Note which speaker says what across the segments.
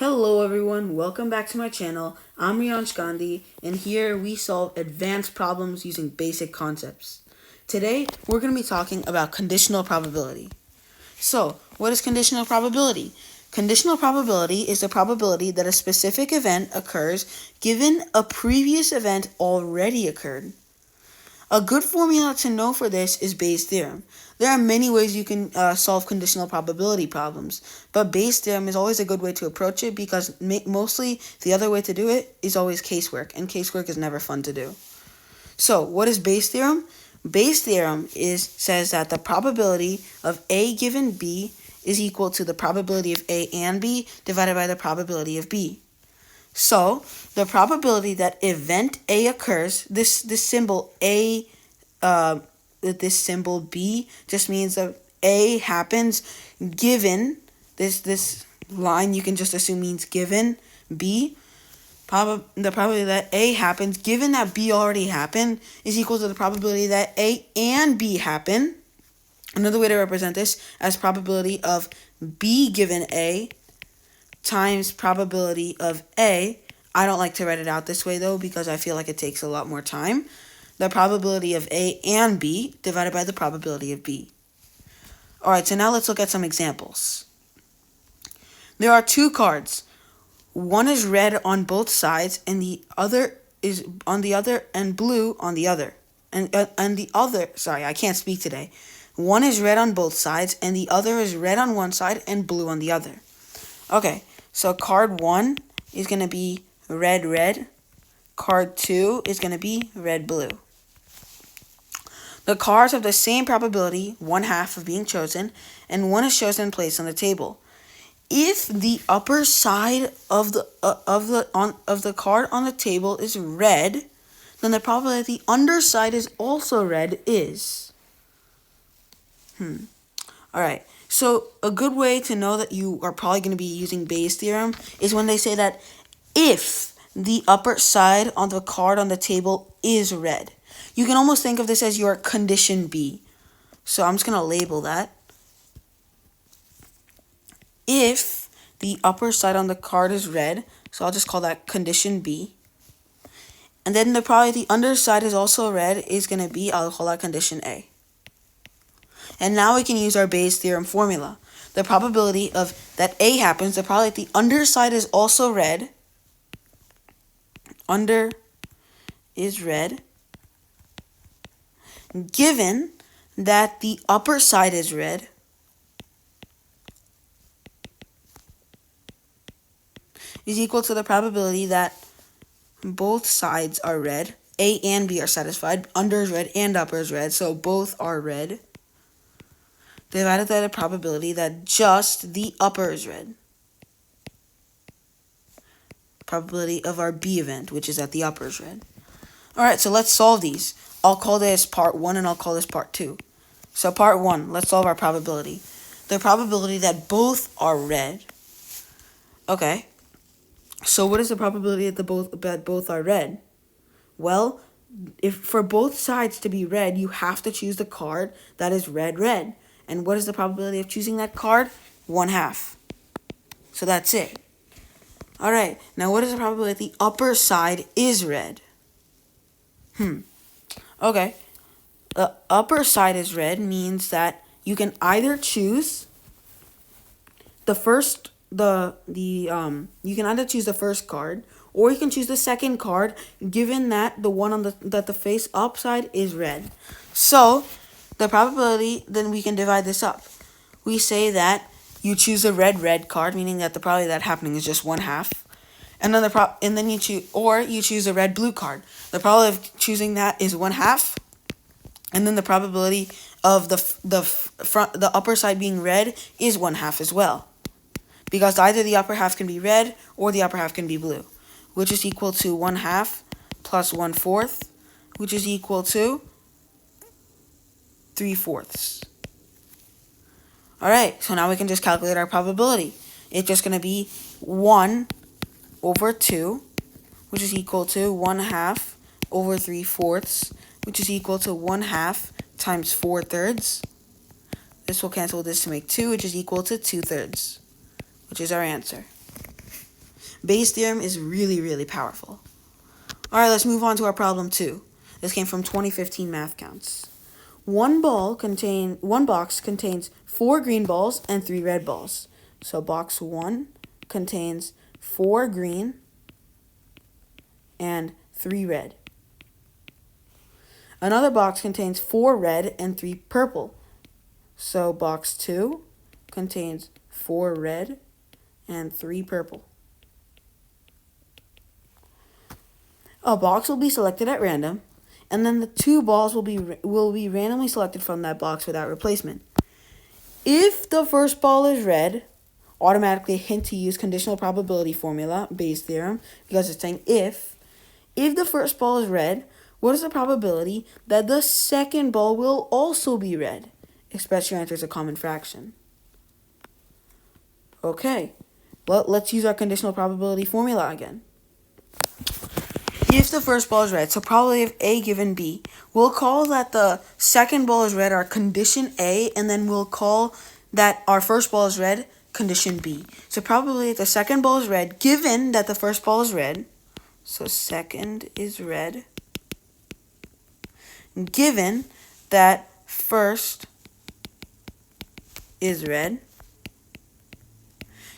Speaker 1: Hello everyone, welcome back to my channel. I'm Riyansh Gandhi, and here we solve advanced problems using basic concepts. Today, we're going to be talking about conditional probability. So, what is conditional probability? Conditional probability is the probability that a specific event occurs given a previous event already occurred. A good formula to know for this is Bayes' theorem. There are many ways you can solve conditional probability problems, but Bayes' theorem is always a good way to approach it because mostly the other way to do it is always casework, and casework is never fun to do. So, what is Bayes' theorem? Bayes' theorem says that the probability of A given B is equal to the probability of A and B divided by the probability of B. So, the probability that event A occurs, this symbol A, this symbol B just means that A happens given, this line you can just assume means given B. The probability that A happens given that B already happened is equal to the probability that A and B happen. Another way to represent this as probability of B given A times probability of A. I don't like to write it out this way though because I feel like it takes a lot more time. The probability of A and B divided by the probability of B. Alright, so now let's look at some examples. There are two cards. One is red on both sides and the other is on the other and blue on the other. And the other, sorry, I can't speak today. One is red on both sides and the other is red on one side and blue on the other. Okay, so card 1 is going to be red, red. Card 2 is going to be red, blue. The cards have the same probability, 1/2 of being chosen, and one is chosen and placed on the table. If the upper side of the card on the table is red, then the probability the underside is also red is. Alright, so a good way to know that you are probably going to be using Bayes' theorem is when they say that if the upper side on the card on the table is red. You can almost think of this as your condition B. So I'm just going to label that. If the upper side on the card is red, so I'll just call that condition B. And then probably the underside is also red is going to be, I'll call that condition A. And now we can use our Bayes' theorem formula. The probability of that A happens, the probability the underside is also red. Under is red. Given that the upper side is red, is equal to the probability that both sides are red. A and B are satisfied. Under is red and upper is red, so both are red. Divided by the probability that just the upper is red. Probability of our B event, which is that the upper is red. Alright, so let's solve these. I'll call this part 1 and I'll call this part 2. So part 1, let's solve our probability. The probability that both are red. Okay, so what is the probability that both are red? Well, if for both sides to be red, you have to choose the card that is red, red. And what is the probability of choosing that card? 1/2. So that's it. Alright, now what is the probability that the upper side is red? Okay, the upper side is red means that you can either choose the first, you can either choose the first card or you can choose the second card given that the one on that the face upside is red. So, the probability, then we can divide this up. We say that you choose a red, red card, meaning that the probability of that happening is just 1/2. And then you choose a red, blue card. The probability of choosing that is 1/2. And then the probability of the upper side being red is 1/2 as well. Because either the upper half can be red or the upper half can be blue, which is equal to 1/2 plus 1/4, which is equal to 3/4. Alright, so now we can just calculate our probability. It's just going to be 1 over 2, which is equal to 1/2 over 3/4, which is equal to 1/2 times 4/3. This will cancel this to make 2, which is equal to 2/3, which is our answer. Bayes' theorem is really, really powerful. All right, let's move on to our problem 2. This came from 2015 Math Counts. One box contains 4 green balls and 3 red balls. So box 1 contains 4 green and 3 red. Another box contains 4 red and 3 purple. So box 2 contains 4 red and 3 purple. A box will be selected at random, and then the 2 balls will be randomly selected from that box without replacement. If the first ball is red, automatically a hint to use conditional probability formula, Bayes' theorem, because it's saying if the first ball is red, what is the probability that the second ball will also be red? Express your answer as a common fraction. Okay, well, let's use our conditional probability formula again. If the first ball is red, so probability of A given B, we'll call that the second ball is red our condition A, and then we'll call that our first ball is red condition B. So probability that the second ball is red, given that the first ball is red, so second is red, given that first is red,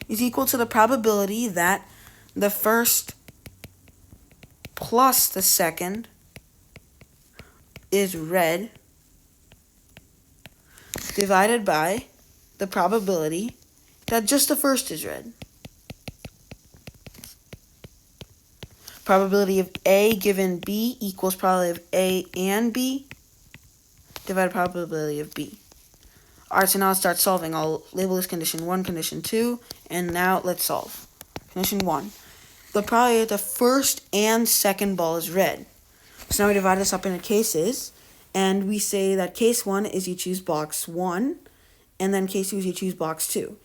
Speaker 1: is equal to the probability that the first plus the second is red divided by the probability that just the first is red. Probability of A given B equals probability of A and B divided by probability of B. Alright, so now let's start solving. I'll label this condition 1, condition 2, and now let's solve. Condition 1. The probability that the first and second ball is red. So now we divide this up into cases, and we say that case 1 is you choose box 1, and then case 2 is you choose box 2.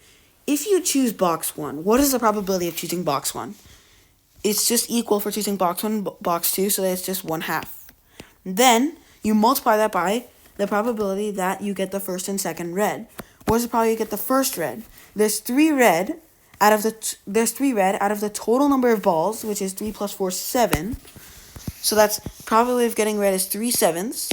Speaker 1: If you choose box 1, what is the probability of choosing box 1? It's just equal for choosing box 1 and box 2, so that's just 1/2. Then you multiply that by the probability that you get the first and second red. What is the probability you get the first red? There's 3 red out of the total number of balls, which is 3 plus 4 is 7. So that's probability of getting red is 3/7.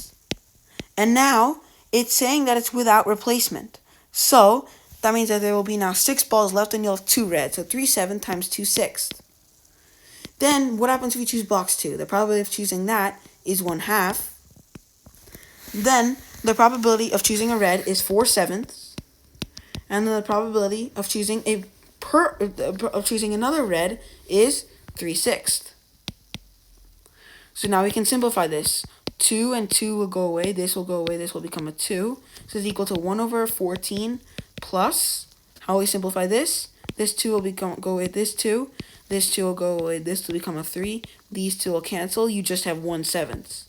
Speaker 1: And now it's saying that it's without replacement. So that means that there will be now 6 balls left and you'll have 2 red. So 3/7 times 2/6. Then what happens if you choose box 2? The probability of choosing that is 1/2. Then the probability of choosing a red is 4/7. And then the probability of choosing another red is 3/6. So now we can simplify this. 2 and 2 will go away. This will go away. This will become a 2. So it's equal to 1/14 plus, how will we simplify this? This 2 will go away. This 2 will go away. This will become a 3. These 2 will cancel. You just have 1/7,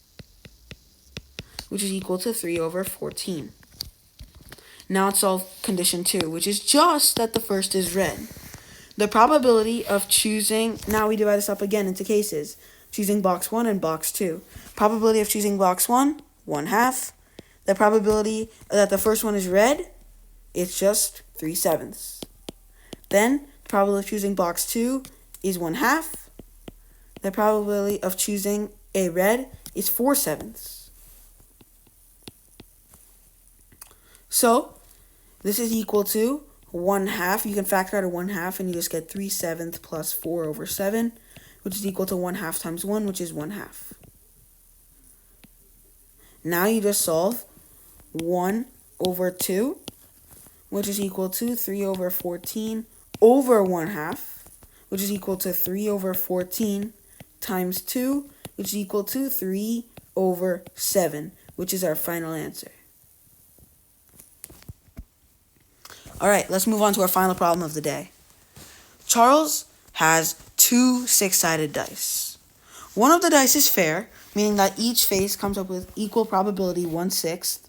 Speaker 1: which is equal to 3/14. Now let's solve condition 2, which is just that the first is red. The probability of choosing, now we divide this up again into cases, choosing box 1 and box 2. Probability of choosing box 1, 1/2. The probability that the first one is red, it's just 3/7. Then the probability of choosing box 2 is 1/2. The probability of choosing a red is 4/7. So this is equal to 1/2. You can factor out a 1/2 and you just get 3/7 plus 4/7, which is equal to 1/2 times 1, which is 1/2. Now you just solve 1/2, which is equal to 3/14 over 1/2, which is equal to 3/14 times 2, which is equal to 3/7, which is our final answer. All right, let's move on to our final problem of the day. Charles has 2 6-sided dice. One of the dice is fair, meaning that each face comes up with equal probability 1/6,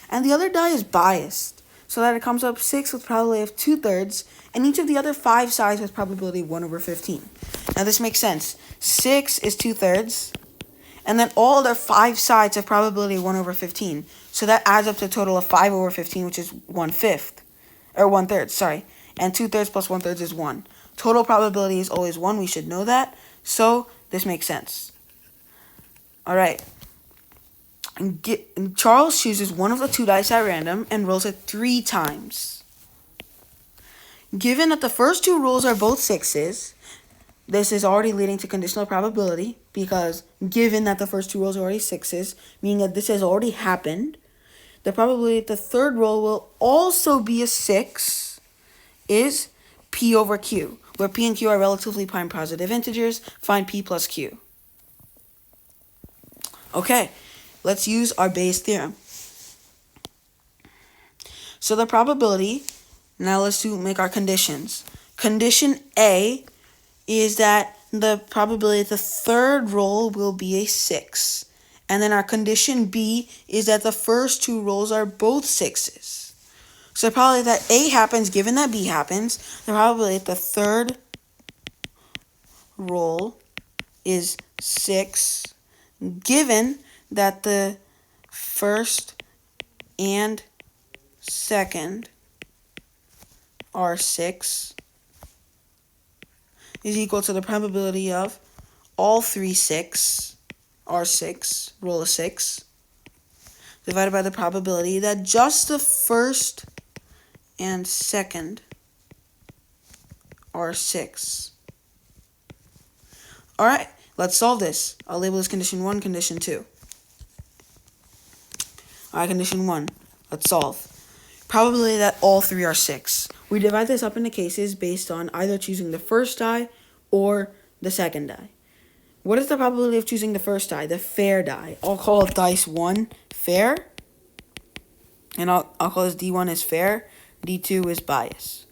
Speaker 1: and the other die is biased, so that it comes up 6 with probability of 2/3, and each of the other 5 sides has probability 1/15. Now this makes sense. 6 is 2/3, and then all other 5 sides have probability 1/15, so that adds up to a total of 5/15, which is 1/5. Or 1/3, sorry. And 2/3 plus 1/3 is 1. Total probability is always 1. We should know that. So this makes sense. All right. Charles chooses one of the 2 dice at random and rolls it 3 times. Given that the first 2 rolls are both 6s, this is already leading to conditional probability, because given that the first 2 rolls are already 6s, meaning that this has already happened, the probability that the third roll will also be a 6 is P over Q, where P and Q are relatively prime positive integers. Find P plus Q. Okay, let's use our Bayes theorem. So the probability, now let's make our conditions. Condition A is that the probability that the third roll will be a 6. And then our condition B is that the first 2 rolls are both 6s. So the probability that A happens, given that B happens, the probability that the third roll is 6, given that the first and second are 6, is equal to the probability of all 3 6 are 6, roll a 6, divided by the probability that just the first and second are 6. All right, let's solve this. I'll label this condition 1, condition 2. All right, condition 1. Let's solve. Probability that all 3 are 6. We divide this up into cases based on either choosing the first die or the second die. What is the probability of choosing the first die, the fair die? I'll call it dice 1 fair, and I'll call this D1 as fair, D2 is bias.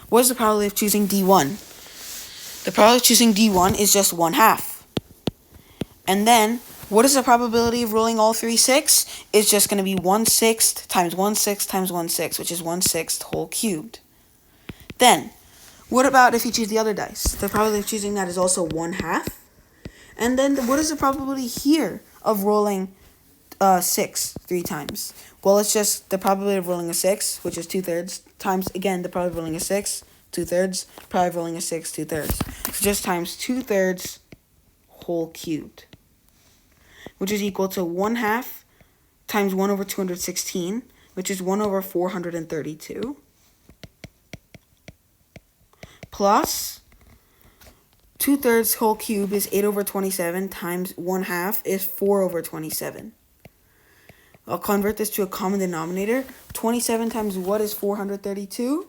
Speaker 1: What is the probability of choosing D1? The probability of choosing D1 is just 1/2. And then, what is the probability of rolling all 3 6? It's just going to be 1/6 times 1/6 times 1/6, which is 1/6 whole cubed. Then, what about if you choose the other dice? The probability of choosing that is also 1/2. And then, what is the probability here of rolling 6 3 times? Well, it's just the probability of rolling a 6, which is 2/3, times, again, the probability of rolling a 6, 2/3, probability of rolling a 6, 2/3. So just times 2/3 whole cubed, which is equal to 1/2 times 1 over 216, which is 1 over 432, plus 2/3 whole cube is 8 over 27 times 1/2 is 4 over 27. I'll convert this to a common denominator. 27 times what is 432?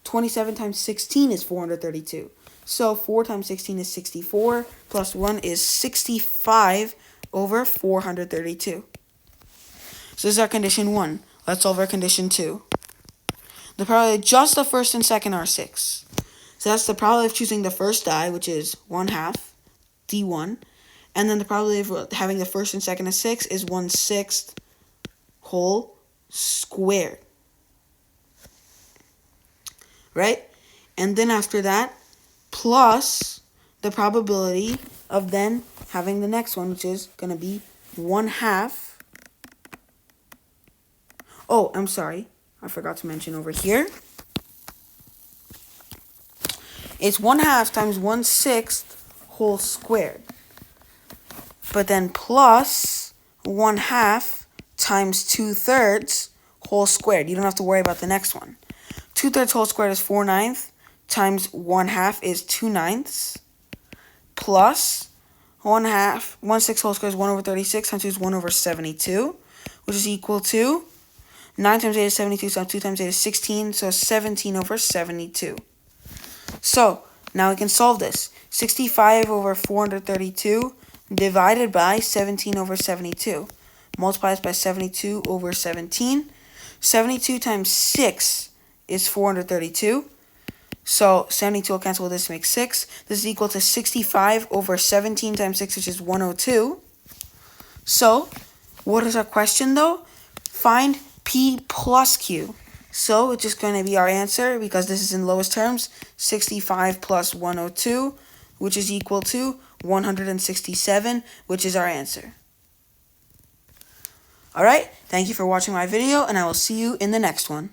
Speaker 1: 27 times 16 is 432. So 4 times 16 is 64, plus 1 is 65 over 432. So this is our condition 1. Let's solve our condition 2. The probability just the first and second are 6. So that's the probability of choosing the first die, which is 1/2, D1. And then the probability of having the first and second as 6 is 1/6 whole squared. Right? And then after that, plus the probability of then having the next one, which is going to be 1/2. Oh, I'm sorry. I forgot to mention over here. It's 1/2 times 1/6 whole squared. But then plus 1/2 times 2/3 whole squared. You don't have to worry about the next one. 2/3 whole squared is 4/9 times 1/2 is 2/9 plus 1/2. 1/6 whole squared is 1 over 36 times 2 is 1 over 72, which is equal to 9 times 8 is 72, so 2 times 8 is 16, so 17 over 72. So now we can solve this. 65 over 432 divided by 17 over 72. Multiply this by 72 over 17. 72 times 6 is 432. So 72 will cancel with this to make 6. This is equal to 65 over 17 times 6, which is 102. So what is our question though? Find P plus Q. So it's just going to be our answer, because this is in lowest terms, 65 plus 102, which is equal to 167, which is our answer. Alright, thank you for watching my video, and I will see you in the next one.